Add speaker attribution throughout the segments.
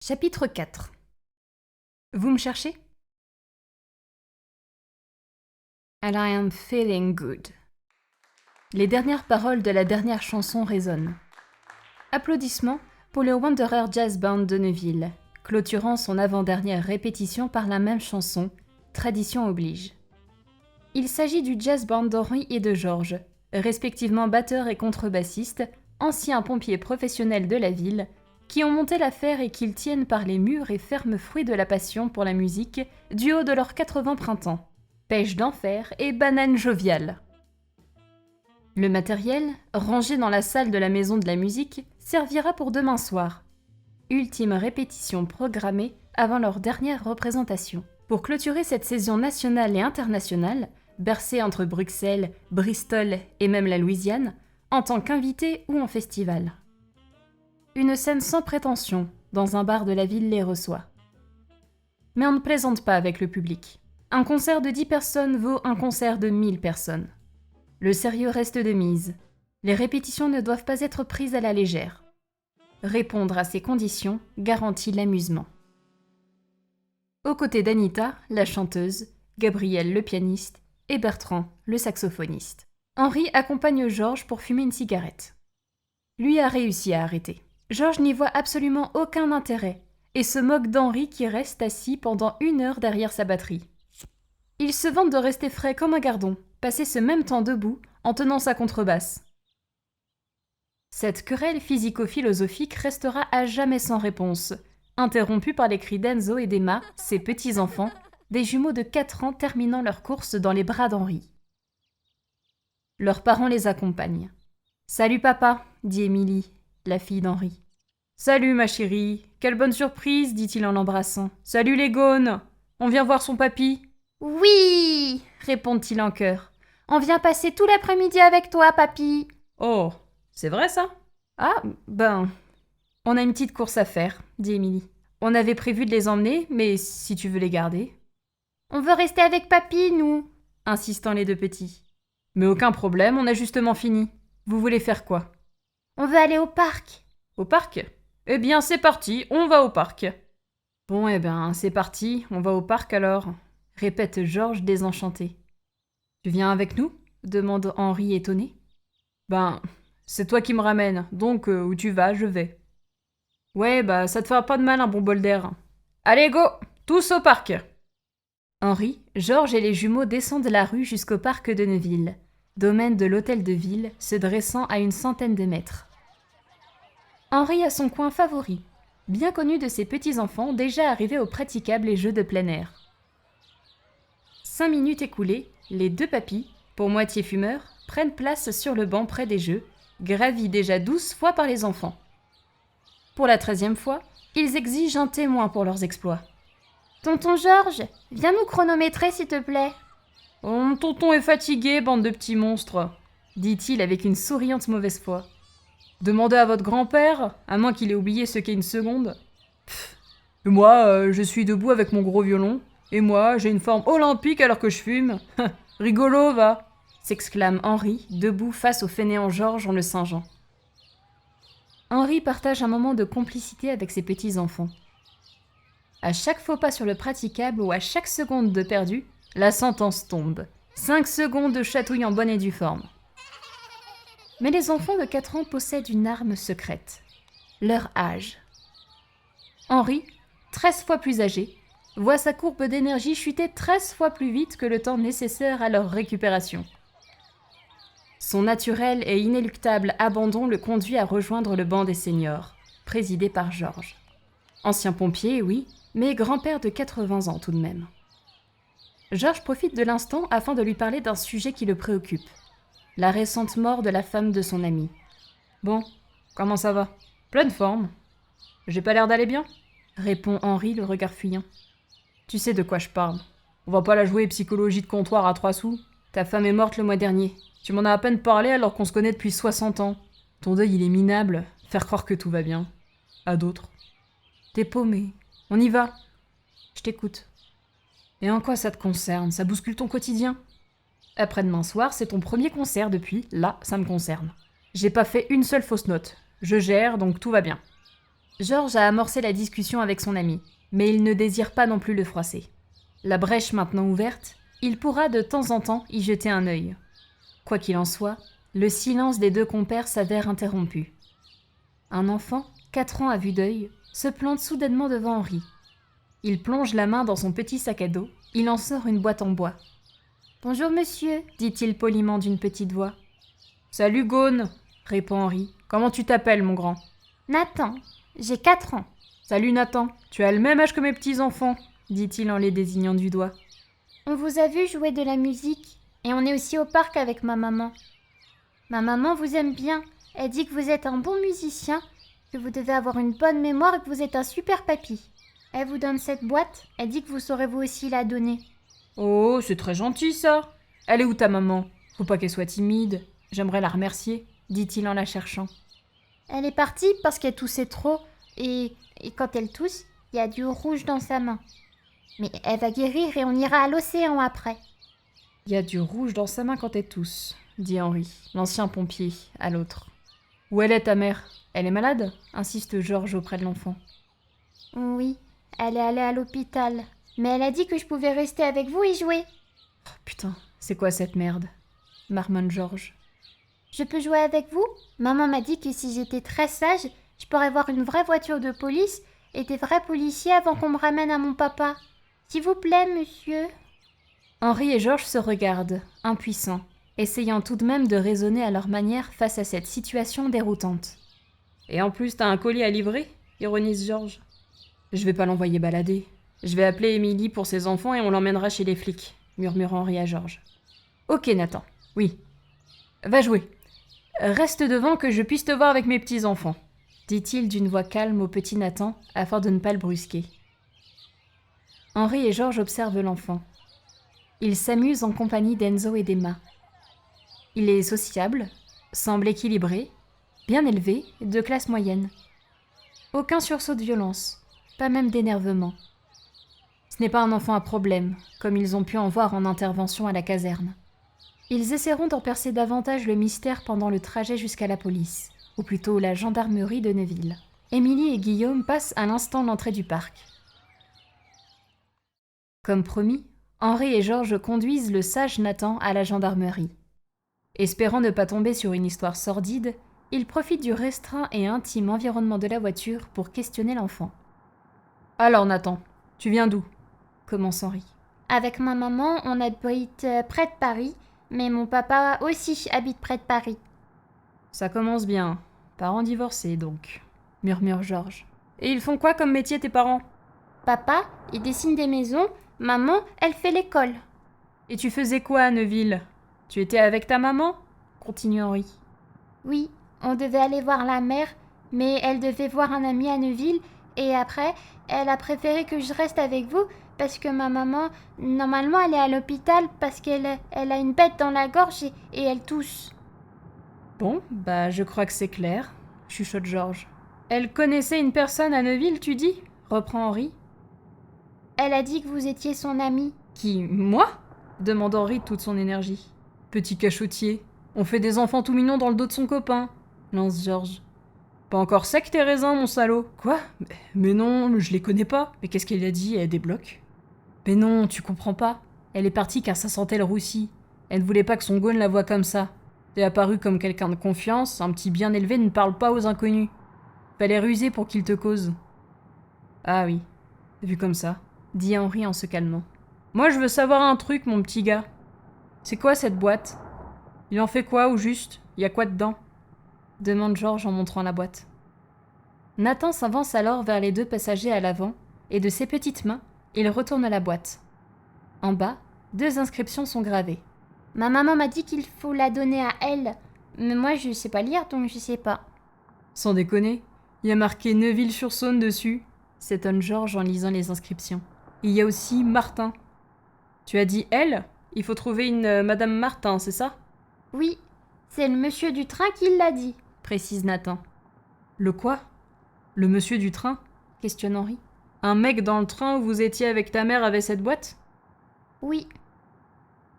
Speaker 1: Chapitre 4. Vous me cherchez? And I am feeling good. Les dernières paroles de la dernière chanson résonnent. Applaudissements pour le Wanderer Jazz Band de Neuville, clôturant son avant-dernière répétition par la même chanson, tradition oblige. Il s'agit du jazz band d'Henri et de Georges, respectivement batteurs et contrebassistes, anciens pompiers professionnels de la ville, qui ont monté l'affaire et qu'ils tiennent par les mûrs et fermes fruits de la passion pour la musique du haut de leurs 80 printemps. Pêche d'enfer et banane joviale. Le matériel, rangé dans la salle de la Maison de la Musique, servira pour demain soir. Ultime répétition programmée avant leur dernière représentation. Pour clôturer cette saison nationale et internationale, bercée entre Bruxelles, Bristol et même la Louisiane, en tant qu'invité ou en festival. Une scène sans prétention, dans un bar de la ville les reçoit. Mais on ne plaisante pas avec le public. Un concert de 10 personnes vaut un concert de 1000 personnes. Le sérieux reste de mise. Les répétitions ne doivent pas être prises à la légère. Répondre à ces conditions garantit l'amusement. Aux côtés d'Anita, la chanteuse, Gabriel le pianiste et Bertrand, le saxophoniste. Henri accompagne Georges pour fumer une cigarette. Lui a réussi à arrêter. Georges n'y voit absolument aucun intérêt et se moque d'Henri qui reste assis pendant 1 heure derrière sa batterie. Il se vante de rester frais comme un gardon, passer ce même temps debout en tenant sa contrebasse. Cette querelle physico-philosophique restera à jamais sans réponse, interrompue par les cris d'Enzo et d'Emma, ses petits-enfants, des jumeaux de 4 ans terminant leur course dans les bras d'Henri. Leurs parents les accompagnent. « Salut papa », dit Émilie, la fille d'Henri. « Salut ma chérie, quelle bonne surprise », dit-il en l'embrassant. « Salut les gaunes, on vient voir son papy ?»
Speaker 2: « Oui !» répondent-ils en chœur. « On vient passer tout l'après-midi avec toi, papy !»
Speaker 1: « Oh, c'est vrai ça ?»« Ah, ben, on a une petite course à faire, » dit Émilie. « On avait prévu de les emmener, mais si tu veux les garder... »«
Speaker 2: On veut rester avec papy, nous !»
Speaker 1: insistant les 2 petits. « Mais aucun problème, on a justement fini. Vous voulez faire quoi ?»«
Speaker 2: On veut aller au parc. »«
Speaker 1: Au parc ? Eh bien, c'est parti, on va au parc. »« Bon, eh ben, c'est parti, on va au parc alors. » répète Georges désenchanté. « Tu viens avec nous ?» demande Henri étonné. « Ben, c'est toi qui me ramènes, donc où tu vas, je vais. »« Ouais, bah ça te fera pas de mal un bon bol d'air. Allez, go, tous au parc !» Henri, Georges et les jumeaux descendent la rue jusqu'au parc de Neuville, domaine de l'hôtel de ville se dressant à une centaine de mètres. Henri a son coin favori, bien connu de ses petits-enfants déjà arrivés au praticable et jeux de plein air. 5 minutes écoulées, les 2 papys, pour moitié fumeurs, prennent place sur le banc près des jeux, gravis déjà 12 fois par les enfants. Pour la 13e fois, ils exigent un témoin pour leurs exploits.
Speaker 2: « Tonton Georges, viens nous chronométrer, s'il te plaît. »«
Speaker 1: Oh, tonton est fatigué, bande de petits monstres, » dit-il avec une souriante mauvaise foi. « Demandez à votre grand-père, à moins qu'il ait oublié ce qu'est une seconde. Pff. Et moi, je suis debout avec mon gros violon. Et moi, j'ai une forme olympique alors que je fume. Rigolo, va !» s'exclame Henri, debout face au fainéant Georges en le singeant. Henri partage un moment de complicité avec ses petits-enfants. À chaque faux pas sur le praticable ou à chaque seconde de perdu, la sentence tombe. 5 secondes de chatouille en bonne et due forme. Mais les enfants de 4 ans possèdent une arme secrète. Leur âge. Henri, 13 fois plus âgé, voit sa courbe d'énergie chuter 13 fois plus vite que le temps nécessaire à leur récupération. Son naturel et inéluctable abandon le conduit à rejoindre le banc des seniors, présidé par Georges. Ancien pompier, oui, mais grand-père de 80 ans tout de même. Georges profite de l'instant afin de lui parler d'un sujet qui le préoccupe. La récente mort de la femme de son ami. « Bon, comment ça va ? Pleine forme. J'ai pas l'air d'aller bien ?» répond Henri, le regard fuyant. « Tu sais de quoi je parle. On va pas la jouer psychologie de comptoir à 3 sous. Ta femme est morte le mois dernier. Tu m'en as à peine parlé alors qu'on se connaît depuis 60 ans. Ton deuil, il est minable. Faire croire que tout va bien. À d'autres. T'es paumé. On y va. Je t'écoute. Et en quoi ça te concerne ? Ça bouscule ton quotidien ? Après-demain soir, c'est ton premier concert depuis. Là, ça me concerne. J'ai pas fait une seule fausse note. Je gère, donc tout va bien. Georges a amorcé la discussion avec son ami, mais il ne désire pas non plus le froisser. La brèche maintenant ouverte, il pourra de temps en temps y jeter un œil. Quoi qu'il en soit, le silence des deux compères s'avère interrompu. Un enfant, 4 ans à vue d'œil, se plante soudainement devant Henri. Il plonge la main dans son petit sac à dos, il en sort une boîte en bois.
Speaker 2: « Bonjour monsieur », dit-il poliment d'une petite voix.
Speaker 1: « Salut Gaune », répond Henri. « Comment tu t'appelles, mon grand ?»«
Speaker 2: Nathan, j'ai 4 ans. »«
Speaker 1: Salut Nathan, tu as le même âge que mes petits-enfants », dit-il en les désignant du doigt.
Speaker 2: « On vous a vu jouer de la musique, et on est aussi au parc avec ma maman. Ma maman vous aime bien, elle dit que vous êtes un bon musicien, que vous devez avoir une bonne mémoire et que vous êtes un super papy. Elle vous donne cette boîte, elle dit que vous saurez vous aussi la donner. »
Speaker 1: « Oh, c'est très gentil ça. Elle est où ta maman? Faut pas qu'elle soit timide. J'aimerais la remercier, dit-il en la cherchant.
Speaker 2: Elle est partie parce qu'elle toussait trop, et quand elle tousse, il y a du rouge dans sa main. Mais elle va guérir et on ira à l'océan après.
Speaker 1: Il y a du rouge dans sa main quand elle tousse, dit Henri, l'ancien pompier, à l'autre. Où elle est ta mère? Elle est malade? Insiste Georges auprès de l'enfant.
Speaker 2: Oui, elle est allée à l'hôpital. Mais elle a dit que je pouvais rester avec vous et jouer.
Speaker 1: Oh, putain, c'est quoi cette merde? Marmonne Georges.
Speaker 2: Je peux jouer avec vous? Maman m'a dit que si j'étais très sage, je pourrais voir une vraie voiture de police et des vrais policiers avant qu'on me ramène à mon papa. S'il vous plaît, monsieur.
Speaker 1: Henri et Georges se regardent, impuissants, essayant tout de même de raisonner à leur manière face à cette situation déroutante. Et en plus, t'as un colis à livrer? Ironise Georges. Je vais pas l'envoyer balader. Je vais appeler Émilie pour ses enfants et on l'emmènera chez les flics, murmure Henri à Georges. Ok Nathan, oui. Va jouer. Reste devant que je puisse te voir avec mes petits-enfants, dit-il d'une voix calme au petit Nathan afin de ne pas le brusquer. Henri et Georges observent l'enfant. Il s'amuse en compagnie d'Enzo et d'Emma. Il est sociable, semble équilibré, bien élevé, de classe moyenne. Aucun sursaut de violence, pas même d'énervement. Ce n'est pas un enfant à problème, comme ils ont pu en voir en intervention à la caserne. Ils essaieront d'en percer davantage le mystère pendant le trajet jusqu'à la police, ou plutôt la gendarmerie de Neuville. Émilie et Guillaume passent à l'instant l'entrée du parc. Comme promis, Henri et Georges conduisent le sage Nathan à la gendarmerie. Espérant ne pas tomber sur une histoire sordide, ils profitent du restreint et intime environnement de la voiture pour questionner l'enfant. « Alors Nathan, tu viens d'où ?» commence Henri.
Speaker 2: « Avec ma maman, on habite près de Paris, mais mon papa aussi habite près de Paris. »«
Speaker 1: Ça commence bien. Parents divorcés, donc, » murmure Georges. « Et ils font quoi comme métier, tes parents ?»«
Speaker 2: Papa, il dessine des maisons. Maman, elle fait l'école. »«
Speaker 1: Et tu faisais quoi à Neuville? Tu étais avec ta maman ?» continue Henri.
Speaker 2: « Oui, on devait aller voir la mère, mais elle devait voir un ami à Neuville, et après, elle a préféré que je reste avec vous, parce que ma maman, normalement, elle est à l'hôpital parce qu'elle a une bête dans la gorge et elle tousse. »
Speaker 1: Bon, bah je crois que c'est clair, chuchote Georges. Elle connaissait une personne à Neuville, tu dis? Reprend Henri.
Speaker 2: Elle a dit que vous étiez son ami.
Speaker 1: Qui, moi? Demande Henri de toute son énergie. Petit cachotier, on fait des enfants tout mignons dans le dos de son copain, lance Georges. Pas encore sec tes raisins, mon salaud. Quoi? Mais non, je les connais pas. Mais qu'est-ce qu'elle a dit? Elle débloque. Mais non, tu comprends pas. Elle est partie car ça sentait le roussi. Elle ne voulait pas que son Gaune la voie comme ça. T'es apparu comme quelqu'un de confiance, un petit bien élevé ne parle pas aux inconnus. Fallait ruser pour qu'il te cause. Ah oui, vu comme ça, dit Henri en se calmant. Moi je veux savoir un truc, mon petit gars. C'est quoi cette boîte? Il en fait quoi au juste? Y a quoi dedans? Demande Georges en montrant la boîte. Nathan s'avance alors vers les deux passagers à l'avant, et de ses petites mains, il retourne la boîte. En bas, 2 inscriptions sont gravées.
Speaker 2: Ma maman m'a dit qu'il faut la donner à elle, mais moi je sais pas lire donc je sais pas.
Speaker 1: Sans déconner, il y a marqué Neuville-sur-Saône dessus, s'étonne Georges en lisant les inscriptions. Il y a aussi Martin. Tu as dit elle? Il faut trouver une Madame Martin, c'est ça?
Speaker 2: Oui, c'est le monsieur du train qui l'a dit,
Speaker 1: précise Nathan. Le quoi? Le monsieur du train? Questionne Henri. Un mec dans le train où vous étiez avec ta mère avait cette boîte?
Speaker 2: Oui.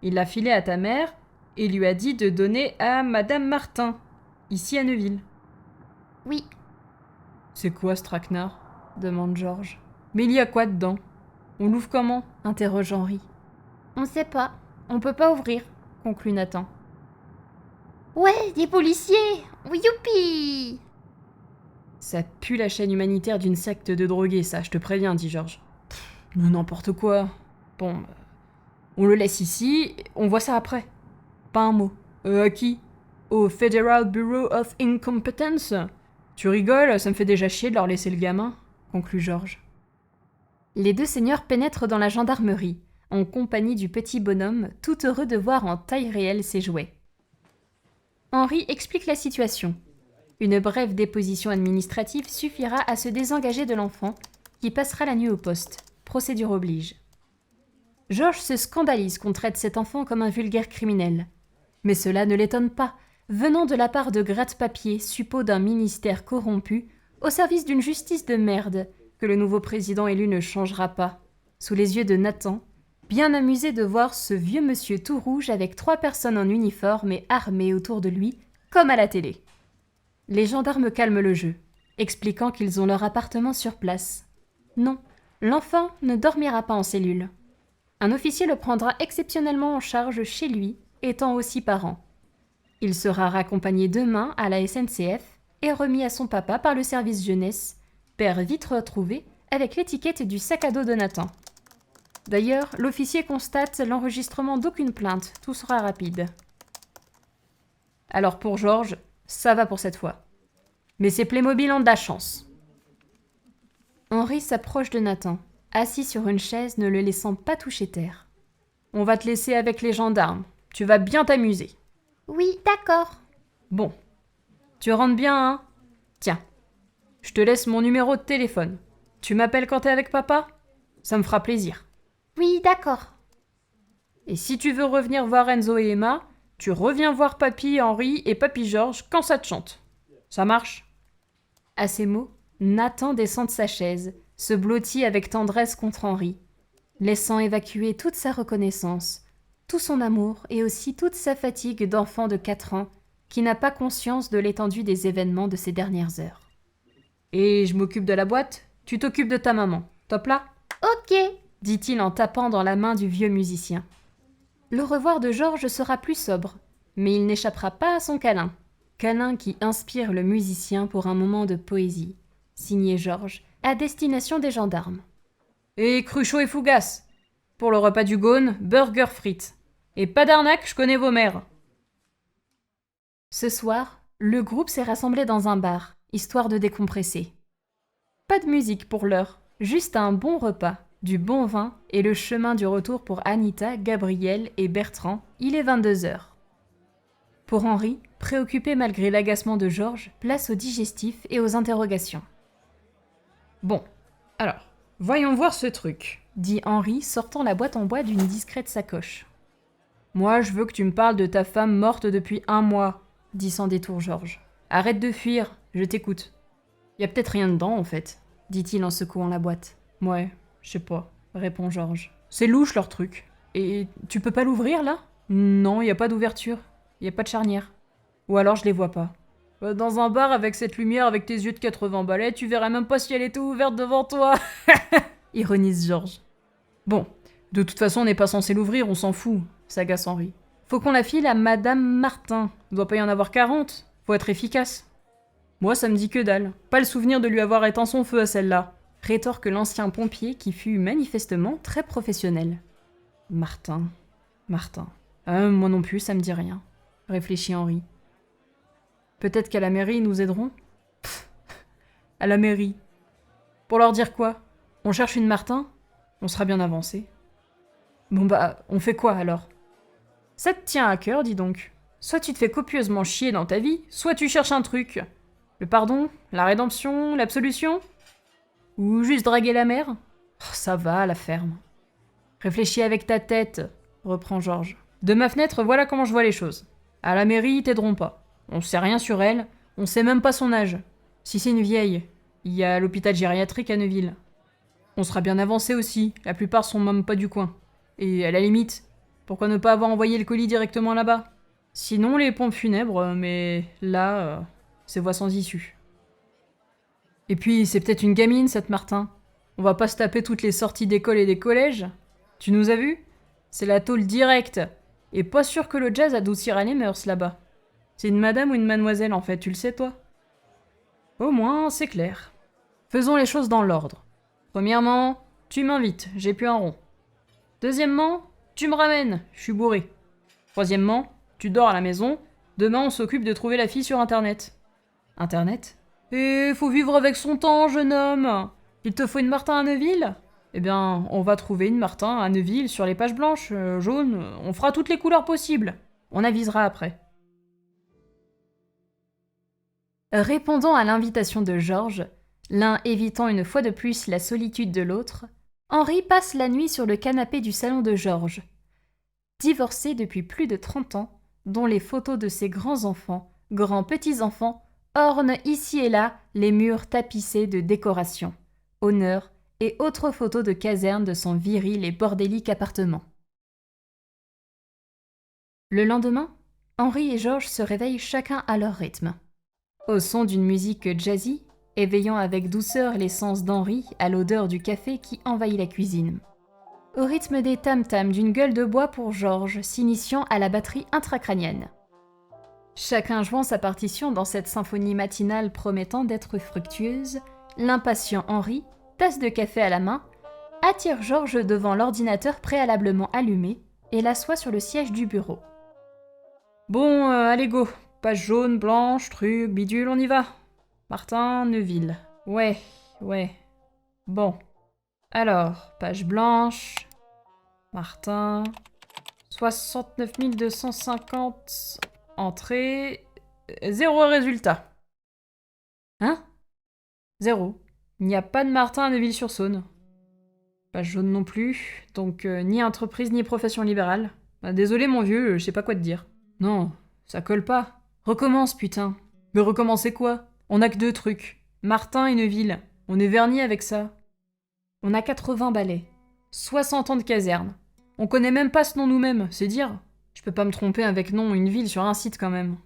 Speaker 1: Il l'a filée à ta mère et lui a dit de donner à Madame Martin, ici à Neuville.
Speaker 2: Oui.
Speaker 1: C'est quoi ce traquenard ? Demande Georges. Mais il y a quoi dedans ? On l'ouvre comment ? Interroge Henri.
Speaker 2: On sait pas.
Speaker 1: On peut pas ouvrir, conclut Nathan.
Speaker 2: Ouais, des policiers! Youpi!
Speaker 1: Ça pue la chaîne humanitaire d'une secte de drogués, ça, je te préviens, dit Georges. Mais n'importe quoi. Bon, on le laisse ici, on voit ça après. Pas un mot. À qui ? Au Federal Bureau of Incompetence ? Tu rigoles, ça me fait déjà chier de leur laisser le gamin, conclut Georges. Les deux seigneurs pénètrent dans la gendarmerie, en compagnie du petit bonhomme, tout heureux de voir en taille réelle ses jouets. Henri explique la situation. Une brève déposition administrative suffira à se désengager de l'enfant, qui passera la nuit au poste. Procédure oblige. Georges se scandalise qu'on traite cet enfant comme un vulgaire criminel. Mais cela ne l'étonne pas, venant de la part de gratte-papier, suppôt d'un ministère corrompu, au service d'une justice de merde, que le nouveau président élu ne changera pas. Sous les yeux de Nathan, bien amusé de voir ce vieux monsieur tout rouge avec 3 personnes en uniforme et armées autour de lui, comme à la télé. Les gendarmes calment le jeu, expliquant qu'ils ont leur appartement sur place. Non, l'enfant ne dormira pas en cellule. Un officier le prendra exceptionnellement en charge chez lui, étant aussi parent. Il sera raccompagné demain à la SNCF et remis à son papa par le service jeunesse, père vite retrouvé avec l'étiquette du sac à dos de Nathan. D'ailleurs, l'officier constate l'enregistrement d'aucune plainte, tout sera rapide. Alors pour Georges, ça va pour cette fois. Mais ces Playmobil ont de la chance. Henri s'approche de Nathan, assis sur une chaise ne le laissant pas toucher terre. On va te laisser avec les gendarmes, tu vas bien t'amuser.
Speaker 2: Oui, d'accord.
Speaker 1: Bon, tu rentres bien, hein ? Tiens, je te laisse mon numéro de téléphone. Tu m'appelles quand t'es avec papa ? Ça me fera plaisir.
Speaker 2: Oui, d'accord.
Speaker 1: Et si tu veux revenir voir Enzo et Emma, tu reviens voir papy Henri et papy Georges quand ça te chante. Ça marche ? À ces mots, Nathan descend de sa chaise, se blottit avec tendresse contre Henri, laissant évacuer toute sa reconnaissance, tout son amour et aussi toute sa fatigue d'enfant de 4 ans qui n'a pas conscience de l'étendue des événements de ces dernières heures. Et je m'occupe de la boîte, tu t'occupes de ta maman. Top là ?
Speaker 2: Ok.
Speaker 1: Dit-il en tapant dans la main du vieux musicien. Le revoir de Georges sera plus sobre, mais il n'échappera pas à son câlin. Câlin qui inspire le musicien pour un moment de poésie. Signé Georges, à destination des gendarmes. Et Cruchot et Fougasse. Pour le repas du Gaune, burger frites. Et pas d'arnaque, je connais vos mères. Ce soir, le groupe s'est rassemblé dans un bar, histoire de décompresser. Pas de musique pour l'heure, juste un bon repas, du bon vin et le chemin du retour pour Anita, Gabriel et Bertrand, il est 22h. Pour Henri, préoccupé malgré l'agacement de Georges, place au digestif et aux interrogations. Bon, alors, voyons voir ce truc, dit Henri, sortant la boîte en bois d'une discrète sacoche. Moi, je veux que tu me parles de ta femme morte depuis 1 mois, dit sans détour Georges. Arrête de fuir, je t'écoute. Y a peut-être rien dedans, en fait, dit-il en secouant la boîte. Ouais, je sais pas, répond Georges. C'est louche leur truc. Et tu peux pas l'ouvrir là ? Non, y a pas d'ouverture. Y a pas de charnière. Ou alors je les vois pas. Dans un bar avec cette lumière, avec tes yeux de 80 balais, tu verrais même pas si elle était ouverte devant toi. Ironise Georges. Bon, de toute façon on n'est pas censé l'ouvrir, on s'en fout, s'agace Henri. Faut qu'on la file à Madame Martin. Il doit pas y en avoir 40. Faut être efficace. Moi ça me dit que dalle. Pas le souvenir de lui avoir éteint son feu à celle-là. Rétorque l'ancien pompier qui fut manifestement très professionnel. Martin. Moi non plus, ça me dit rien, réfléchit Henri. Peut-être qu'à la mairie, ils nous aideront ? Pff, à la mairie. Pour leur dire quoi ? On cherche une Martin ? On sera bien avancé. Bon bah, on fait quoi alors ? Ça te tient à cœur, dis donc. Soit tu te fais copieusement chier dans ta vie, soit tu cherches un truc. Le pardon ? La rédemption ? L'absolution ? Ou juste draguer la mère ? Oh, ça va, la ferme. Réfléchis avec ta tête, reprend Georges. De ma fenêtre, voilà comment je vois les choses. À la mairie, ils t'aideront pas. On sait rien sur elle, on sait même pas son âge. Si c'est une vieille, il y a l'hôpital gériatrique à Neuville. On sera bien avancé aussi, la plupart sont même pas du coin. Et à la limite, pourquoi ne pas avoir envoyé le colis directement là-bas ? Sinon les pompes funèbres, mais là, c'est voie sans issue. Et puis, c'est peut-être une gamine, cette Martin. On va pas se taper toutes les sorties d'école et des collèges. Tu nous as vus? C'est la tôle directe. Et pas sûr que le jazz adoucira les mœurs là-bas. C'est une madame ou une mademoiselle en fait, tu le sais toi? Au moins, c'est clair. Faisons les choses dans l'ordre. Premièrement, tu m'invites, j'ai plus un rond. Deuxièmement, tu me ramènes, je suis bourré. Troisièmement, tu dors à la maison, demain on s'occupe de trouver la fille sur internet. Internet? Et faut vivre avec son temps, jeune homme. Il te faut une Martin à Neuville? Eh bien, on va trouver une Martin à Neuville sur les pages blanches, jaunes, on fera toutes les couleurs possibles. On avisera après. Répondant à l'invitation de Georges, l'un évitant une fois de plus la solitude de l'autre, Henri passe la nuit sur le canapé du salon de Georges. Divorcé depuis plus de 30 ans, dont les photos de ses grands-enfants, grands-petits-enfants, ornent ici et là les murs tapissés de décorations, honneurs et autres photos de casernes de son viril et bordélique appartement. Le lendemain, Henri et Georges se réveillent chacun à leur rythme. Au son d'une musique jazzy, éveillant avec douceur les sens d'Henri à l'odeur du café qui envahit la cuisine. Au rythme des tam-tams d'une gueule de bois pour Georges, s'initiant à la batterie intracrânienne. Chacun jouant sa partition dans cette symphonie matinale promettant d'être fructueuse, l'impatient Henri, tasse de café à la main, attire Georges devant l'ordinateur préalablement allumé et l'assoit sur le siège du bureau. Bon, allez go, page jaune, blanche, truc, bidule, on y va. Martin, Neuville. Ouais. Bon. Alors, page blanche. Martin. 69 250 entrées. 0 résultat. Hein? 0. Il n'y a pas de Martin à Neuville-sur-Saône. Page jaune non plus, donc ni entreprise ni profession libérale. Bah, désolé mon vieux, je sais pas quoi te dire. Non, ça colle pas. Recommence putain. Mais recommencer quoi? On a que 2 trucs. Martin et Neuville. On est vernis avec ça. On a 80 balais. 60 ans de caserne. On connaît même pas ce nom nous-mêmes, c'est dire. Je peux pas me tromper avec nom une ville sur un site quand même.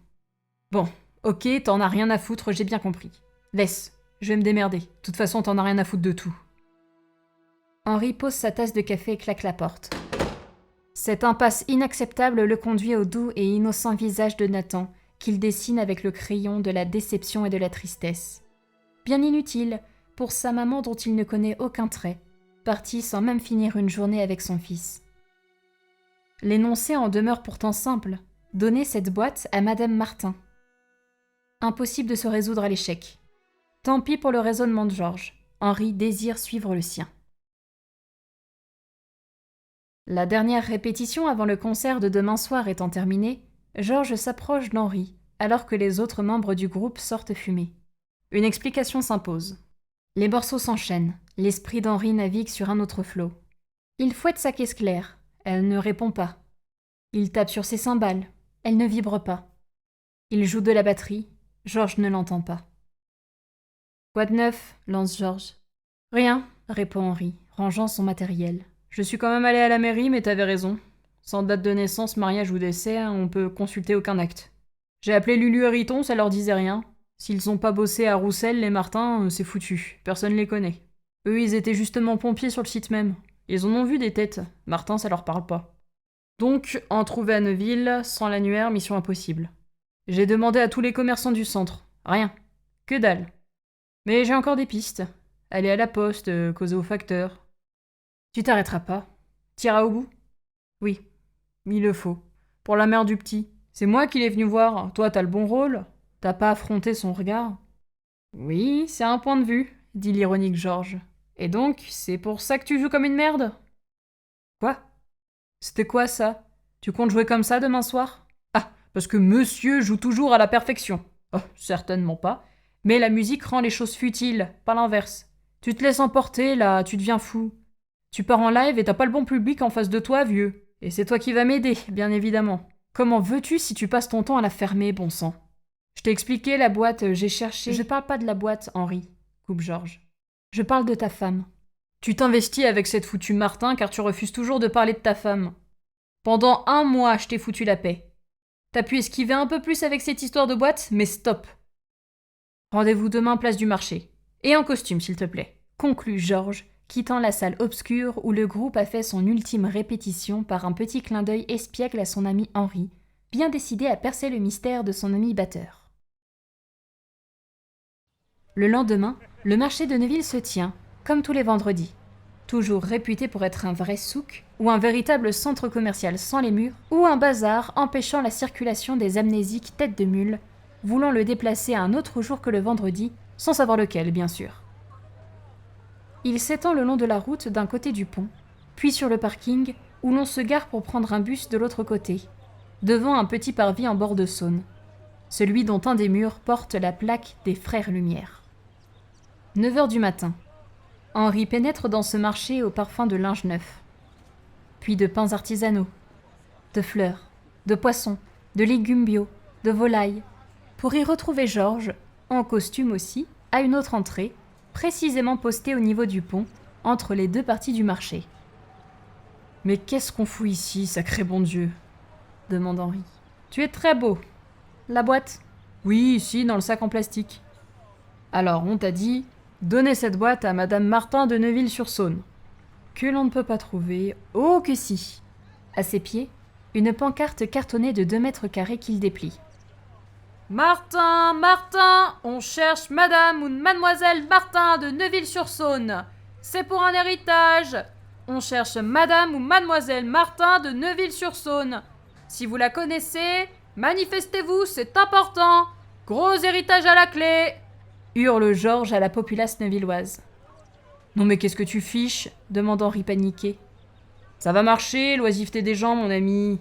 Speaker 1: Bon, ok, t'en as rien à foutre, j'ai bien compris. Laisse, je vais me démerder. De toute façon, t'en as rien à foutre de tout. Henri pose sa tasse de café et claque la porte. Cette impasse inacceptable le conduit au doux et innocent visage de Nathan, qu'il dessine avec le crayon de la déception et de la tristesse. Bien inutile, pour sa maman dont il ne connaît aucun trait, partie sans même finir une journée avec son fils. L'énoncé en demeure pourtant simple, donner cette boîte à Madame Martin. Impossible de se résoudre à l'échec. Tant pis pour le raisonnement de Georges, Henri désire suivre le sien. La dernière répétition avant le concert de demain soir étant terminée, Georges s'approche d'Henri, alors que les autres membres du groupe sortent fumer. Une explication s'impose. Les morceaux s'enchaînent, l'esprit d'Henri navigue sur un autre flot. Il fouette sa caisse claire, elle ne répond pas. Il tape sur ses cymbales, elle ne vibre pas. Il joue de la batterie, Georges ne l'entend pas. Quoi de neuf? Lance Georges. Rien, répond Henri, rangeant son matériel. Je suis quand même allé à la mairie, mais t'avais raison. Sans date de naissance, mariage ou décès, on peut consulter aucun acte. J'ai appelé Lulu et Riton, ça leur disait rien. S'ils ont pas bossé à Roussel, les Martins, c'est foutu. Personne les connaît. Eux, ils étaient justement pompiers sur le site même. Ils en ont vu des têtes. Martin, ça leur parle pas. Donc, en trouver à Neuville, sans l'annuaire, mission impossible. J'ai demandé à tous les commerçants du centre. Rien. Que dalle. Mais j'ai encore des pistes. Aller à la poste, causer au facteur. Tu t'arrêteras pas. T'iras au bout? Oui. Il le faut. Pour la mère du petit. C'est moi qui l'ai venu voir. Toi, t'as le bon rôle. T'as pas affronté son regard. Oui, c'est un point de vue, dit l'ironique Georges. Et donc, c'est pour ça que tu joues comme une merde? Quoi? C'était quoi ça? Tu comptes jouer comme ça demain soir? Ah, parce que monsieur joue toujours à la perfection. Oh, certainement pas. Mais la musique rend les choses futiles, pas l'inverse. Tu te laisses emporter, là, tu deviens fou. Tu pars en live et t'as pas le bon public en face de toi, vieux. Et c'est toi qui vas m'aider, bien évidemment. Comment veux-tu si tu passes ton temps à la fermer, bon sang? Je t'ai expliqué, la boîte, j'ai cherché... Je parle pas de la boîte, Henri, coupe Georges. Je parle de ta femme. Tu t'investis avec cette foutue Martin car tu refuses toujours de parler de ta femme. Pendant 1 mois, je t'ai foutu la paix. T'as pu esquiver un peu plus avec cette histoire de boîte, mais stop. Rendez-vous demain, place du marché. Et en costume, s'il te plaît, conclut Georges, quittant la salle obscure où le groupe a fait son ultime répétition par un petit clin d'œil espiègle à son ami Henri, bien décidé à percer le mystère de son ami batteur. Le lendemain, le marché de Neuville se tient, comme tous les vendredis. Toujours réputé pour être un vrai souk, ou un véritable centre commercial sans les murs, ou un bazar empêchant la circulation des amnésiques têtes de mule, voulant le déplacer à un autre jour que le vendredi, sans savoir lequel, bien sûr. Il s'étend le long de la route d'un côté du pont, puis sur le parking, où l'on se gare pour prendre un bus de l'autre côté, devant un petit parvis en bord de Saône, celui dont un des murs porte la plaque des Frères Lumière. 9h du matin. Henri pénètre dans ce marché au parfum de linge neuf, puis de pains artisanaux, de fleurs, de poissons, de légumes bio, de volailles, pour y retrouver Georges, en costume aussi, à une autre entrée, précisément postée au niveau du pont, entre les deux parties du marché. « Mais qu'est-ce qu'on fout ici, sacré bon Dieu ?» demande Henri. « Tu es très beau. »« La boîte ?»« Oui, ici, dans le sac en plastique. »« Alors, on t'a dit, donnez cette boîte à Madame Martin de Neuville-sur-Saône. » Que l'on ne peut pas trouver. Oh que si. À ses pieds, une pancarte cartonnée de 2 mètres carrés qu'il déplie. Martin, Martin, on cherche Madame ou Mademoiselle Martin de Neuville-sur-Saône. C'est pour un héritage. On cherche Madame ou Mademoiselle Martin de Neuville-sur-Saône. Si vous la connaissez, manifestez-vous, c'est important. Gros héritage à la clé. Hurle Georges à la populace neuvilloise. Non mais qu'est-ce que tu fiches ? Demande Henri paniqué. Ça va marcher, l'oisiveté des gens, mon ami.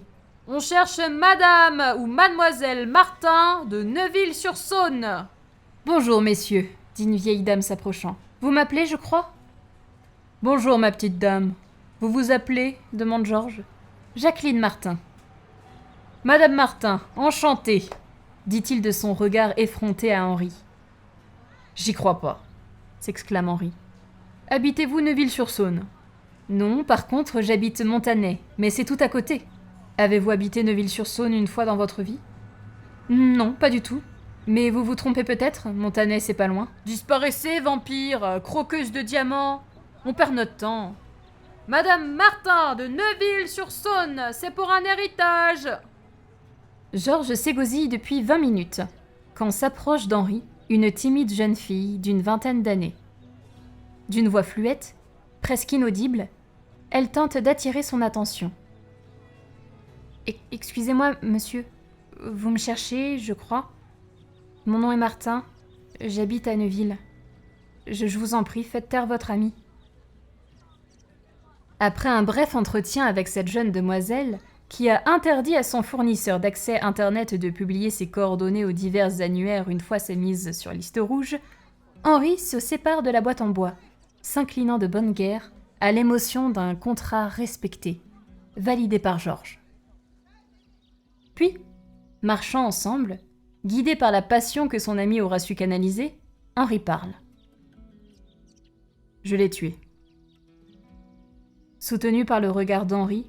Speaker 1: On cherche Madame ou Mademoiselle Martin de Neuville-sur-Saône. Bonjour, messieurs, dit une vieille dame s'approchant. Vous m'appelez, je crois ? Bonjour, ma petite dame. Vous vous appelez ? Demande Georges. Jacqueline Martin. Madame Martin, enchantée, dit-il de son regard effronté à Henri. J'y crois pas, s'exclame Henri. Habitez-vous Neuville-sur-Saône ? Non, par contre, j'habite Montanet, mais c'est tout à côté. Avez-vous habité Neuville-sur-Saône une fois dans votre vie ? Non, pas du tout. Mais vous vous trompez peut-être, Montanet, c'est pas loin. Disparaissez, vampire, croqueuse de diamants. On perd notre temps. Madame Martin de Neuville-sur-Saône, c'est pour un héritage. Georges s'égosille depuis 20 minutes, quand s'approche d'Henri une timide jeune fille d'une 20aine d'années. D'une voix fluette, presque inaudible, elle tente d'attirer son attention. « Excusez-moi, monsieur, vous me cherchez, je crois. Mon nom est Martin, j'habite à Neuville. Je vous en prie, faites taire votre ami. » Après un bref entretien avec cette jeune demoiselle, qui a interdit à son fournisseur d'accès Internet de publier ses coordonnées aux divers annuaires une fois sa mise sur liste rouge, Henri se sépare de la boîte en bois, s'inclinant de bonne guerre à l'émotion d'un contrat respecté, validé par Georges. Puis, marchant ensemble, guidé par la passion que son ami aura su canaliser, Henri parle. « Je l'ai tué. » Soutenu par le regard d'Henri,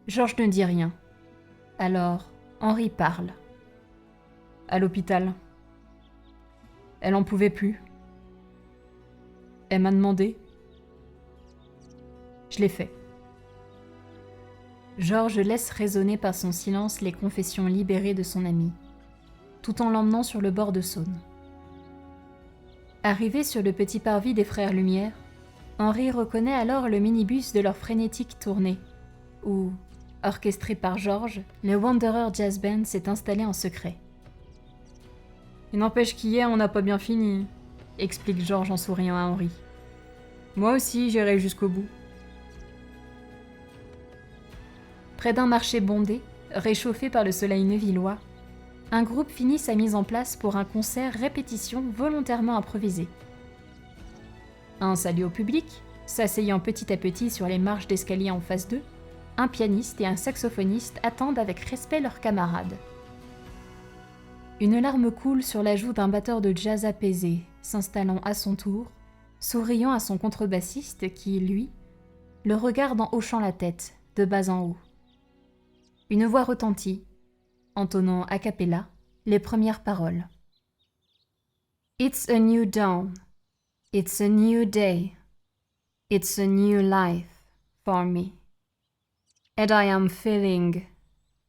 Speaker 1: Georges ne dit rien. Alors, Henri parle. À l'hôpital. Elle en pouvait plus. Elle m'a demandé. Je l'ai fait. Georges laisse résonner par son silence les confessions libérées de son ami, tout en l'emmenant sur le bord de Saône. Arrivé sur le petit parvis des Frères Lumière, Henri reconnaît alors le minibus de leur frénétique tournée, où, orchestré par Georges, le Wanderer Jazz Band s'est installé en secret. « Il n'empêche qu'hier, on n'a pas bien fini », explique Georges en souriant à Henri. « Moi aussi, j'irai jusqu'au bout. » Près d'un marché bondé, réchauffé par le soleil neuvillois, un groupe finit sa mise en place pour un concert répétition volontairement improvisé. Un salut au public, s'asseyant petit à petit sur les marches d'escalier en face d'eux, un pianiste et un saxophoniste attendent avec respect leurs camarades. Une larme coule sur la joue d'un batteur de jazz apaisé, s'installant à son tour, souriant à son contrebassiste qui, lui, le regarde en hochant la tête, de bas en haut. Une voix retentit, entonnant a cappella les premières paroles. « It's a new dawn. It's a new day. It's a new life for me. And I am feeling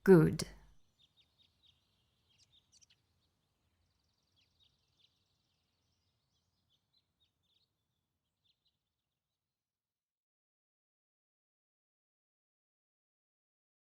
Speaker 1: good.